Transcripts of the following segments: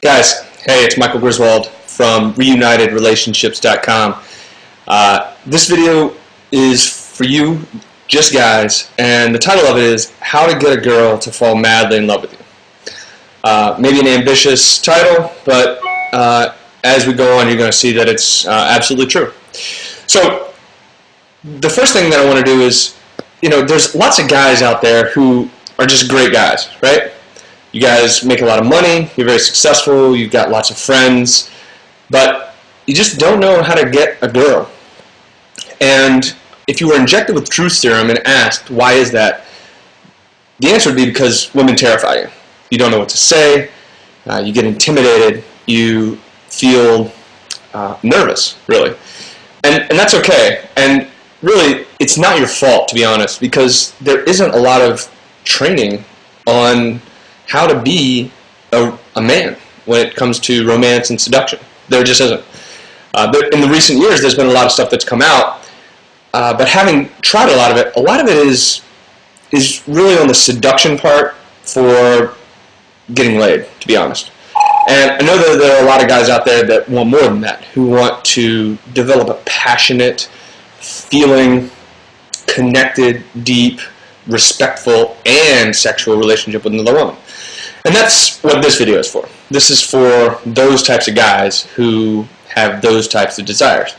Guys, hey, it's Michael Griswold from ReunitedRelationships.com. This video is for you, just guys, and the title of it is How to Get a Girl to Fall Madly in Love with You. Maybe an ambitious title, but as we go on, you're going to see that it's absolutely true. So, the first thing that I want to do is, there's lots of guys out there who are just great guys, right? You guys make a lot of money, you're very successful, you've got lots of friends, but you just don't know how to get a girl. And if you were injected with truth serum and asked, why is that? The answer would be because women terrify you. You don't know what to say, you get intimidated, you feel nervous, really. And that's okay. And really, it's not your fault, to be honest, because there isn't a lot of training on how to be a man when it comes to romance and seduction. There just isn't. In the recent years, there's been a lot of stuff that's come out, but having tried a lot of it is really on the seduction part for getting laid, to be honest. And I know that there are a lot of guys out there that want more than that, who want to develop a passionate, feeling, connected, deep, respectful, and sexual relationship with another woman. And that's what this video is for. This is for those types of guys who have those types of desires.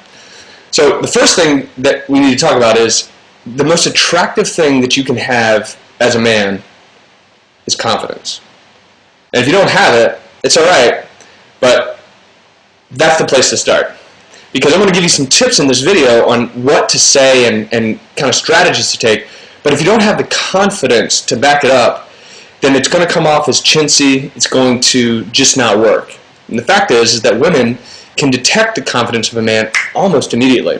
So the first thing that we need to talk about is the most attractive thing that you can have as a man is confidence. And if you don't have it, it's alright, but that's the place to start. Because I'm going to give you some tips in this video on what to say and kind of strategies to take, but if you don't have the confidence to back it up, then it's going to come off as chintzy, it's going to just not work. And the fact is that women can detect the confidence of a man almost immediately.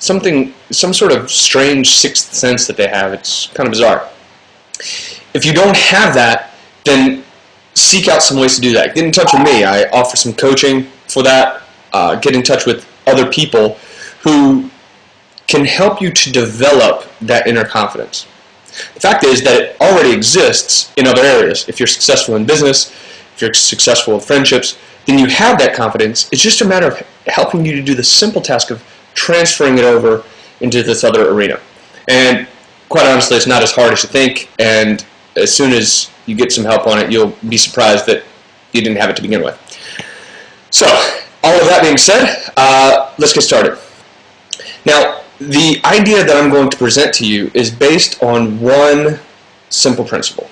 Some sort of strange sixth sense that they have. It's kind of bizarre. If you don't have that, then seek out some ways to do that. Get in touch with me. I offer some coaching for that. Get in touch with other people who can help you to develop that inner confidence. The fact is that it already exists in other areas. If you're successful in business, if you're successful in friendships, then you have that confidence. It's just a matter of helping you to do the simple task of transferring it over into this other arena. And quite honestly, it's not as hard as you think, and as soon as you get some help on it, you'll be surprised that you didn't have it to begin with. So, all of that being said, let's get started. Now, the idea that I'm going to present to you is based on one simple principle,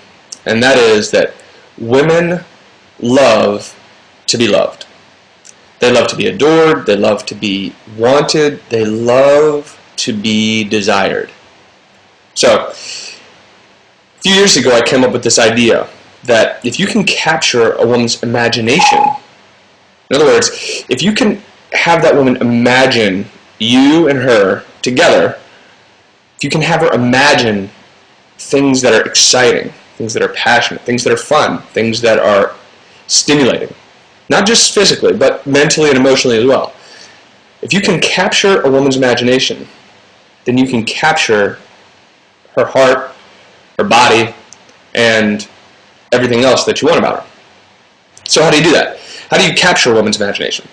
and that is that women love to be loved. They love to be adored, they love to be wanted, they love to be desired. So, a few years ago I came up with this idea that if you can capture a woman's imagination, in other words, if you can have that woman imagine you and her together, if you can have her imagine things that are exciting, things that are passionate, things that are fun, things that are stimulating, not just physically, but mentally and emotionally as well. If you can capture a woman's imagination, then you can capture her heart, her body, and everything else that you want about her. So how do you do that? How do you capture a woman's imagination?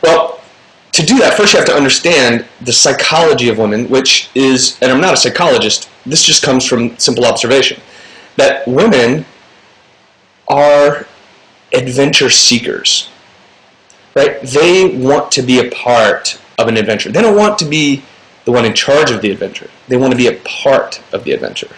Well, to do that, first you have to understand the psychology of women, which is, and I'm not a psychologist, this just comes from simple observation, that women are adventure seekers, right? They want to be a part of an adventure. They don't want to be the one in charge of the adventure. They want to be a part of the adventure.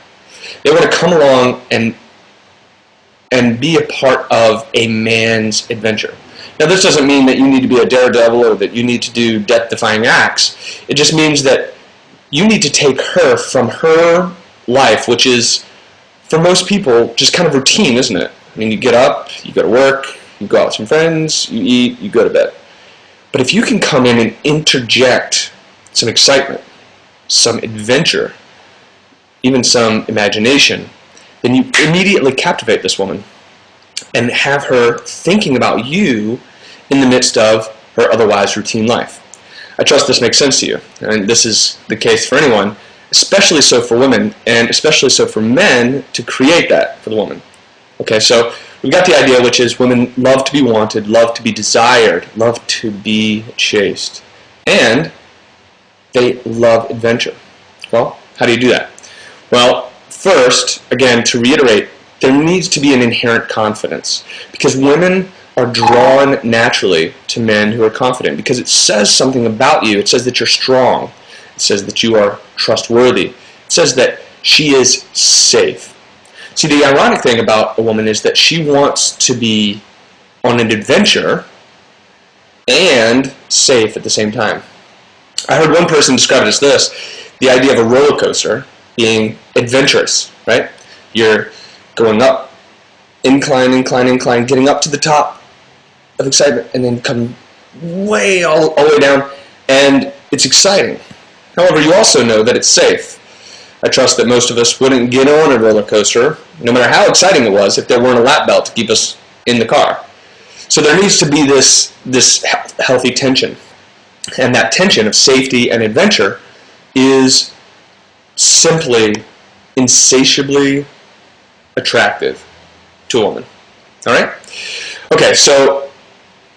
They want to come along and be a part of a man's adventure. Now, this doesn't mean that you need to be a daredevil or that you need to do death-defying acts. It just means that you need to take her from her life, which is, for most people, just kind of routine, isn't it? I mean, you get up, you go to work, you go out with some friends, you eat, you go to bed. But if you can come in and interject some excitement, some adventure, even some imagination, then you immediately captivate this woman and have her thinking about you in the midst of her otherwise routine life. I trust this makes sense to you, and this is the case for anyone, especially so for women, and especially so for men to create that for the woman. Okay, so we've got the idea, which is women love to be wanted, love to be desired, love to be chased, and they love adventure. Well, how do you do that? Well, first, again, to reiterate, there needs to be an inherent confidence, because women are drawn naturally to men who are confident, because it says something about you. It says that you're strong. It says that you are trustworthy. It says that she is safe. See, the ironic thing about a woman is that she wants to be on an adventure and safe at the same time. I heard one person describe it as this: the idea of a roller coaster being adventurous, right? You're going up, incline, incline, incline, getting up to the top of excitement, and then coming way all the way down, and it's exciting. However, you also know that it's safe. I trust that most of us wouldn't get on a roller coaster, no matter how exciting it was, if there weren't a lap belt to keep us in the car. So there needs to be this healthy tension. And that tension of safety and adventure is simply insatiably attractive to a woman. All right? Okay, so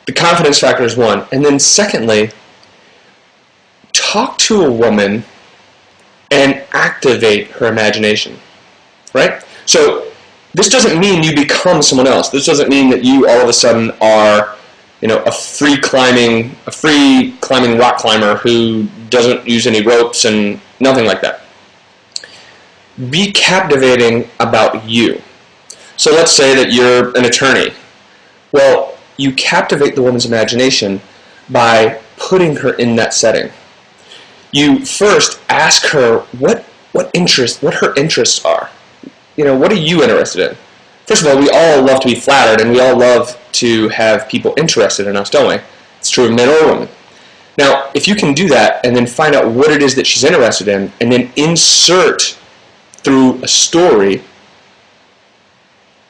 the confidence factor is one. And then secondly, talk to a woman and activate her imagination, right? So this doesn't mean you become someone else. This doesn't mean that you all of a sudden are, a free climbing rock climber who doesn't use any ropes and nothing like that. Be captivating about you. So let's say that you're an attorney. Well, you captivate the woman's imagination by putting her in that setting. You first ask her what her interests are. What are you interested in? First of all, we all love to be flattered, and we all love to have people interested in us, don't we? It's true of men or women. Now, if you can do that and then find out what it is that she's interested in, and then insert through a story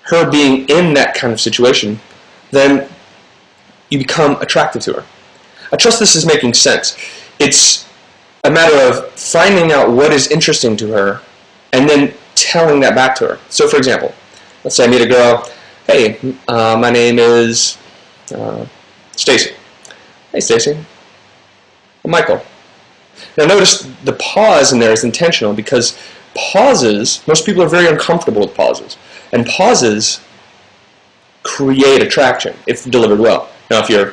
her being in that kind of situation, then you become attracted to her. I trust this is making sense. It's a matter of finding out what is interesting to her and then telling that back to her. So, for example, let's say I meet a girl. Hey, my name is Stacy. Hey, Stacy. I'm Michael. Now, notice the pause in there is intentional, because pauses, most people are very uncomfortable with pauses, and pauses create attraction if delivered well. Now, if you're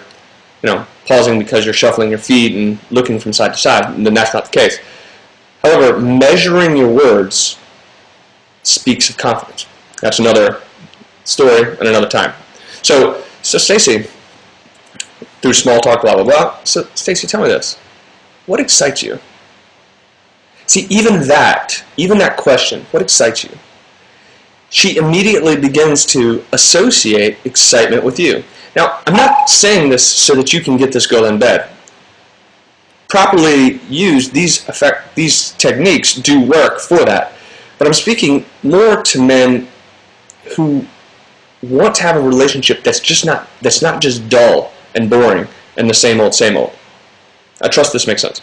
pausing because you're shuffling your feet and looking from side to side, then that's not the case. However, measuring your words speaks of confidence. That's another story and another time. So Stacy, through small talk, blah, blah, blah. So, Stacy, tell me this. What excites you? See, even that question, what excites you? She immediately begins to associate excitement with you. Now, I'm not saying this so that you can get this girl in bed. Properly used, these techniques do work for that. But I'm speaking more to men who want to have a relationship that's not just dull and boring and the same old, same old. I trust this makes sense.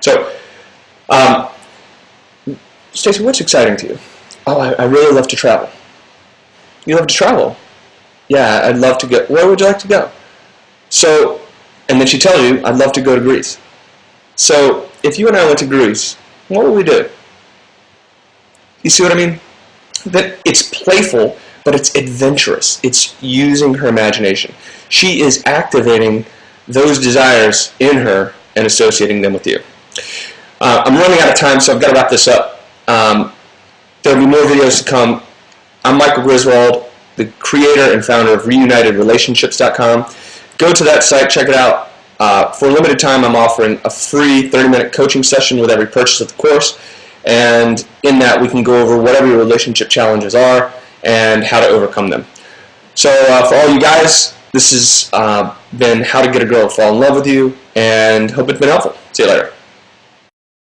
So, Stacy, what's exciting to you? Oh, I really love to travel. You love to travel? Yeah, I'd love to go. Where would you like to go? So, and then she tells you, I'd love to go to Greece. So, if you and I went to Greece, what would we do? You see what I mean? That it's playful, but it's adventurous. It's using her imagination. She is activating those desires in her and associating them with you. I'm running out of time, so I've got to wrap this up. There will be more videos to come. I'm Michael Griswold, the creator and founder of ReunitedRelationships.com. Go to that site, check it out. For a limited time, I'm offering a free 30-minute coaching session with every purchase of the course. And in that, we can go over whatever your relationship challenges are and how to overcome them. So for all you guys, this has been How to Get a Girl to Fall in Love with You, and hope it's been helpful. See you later.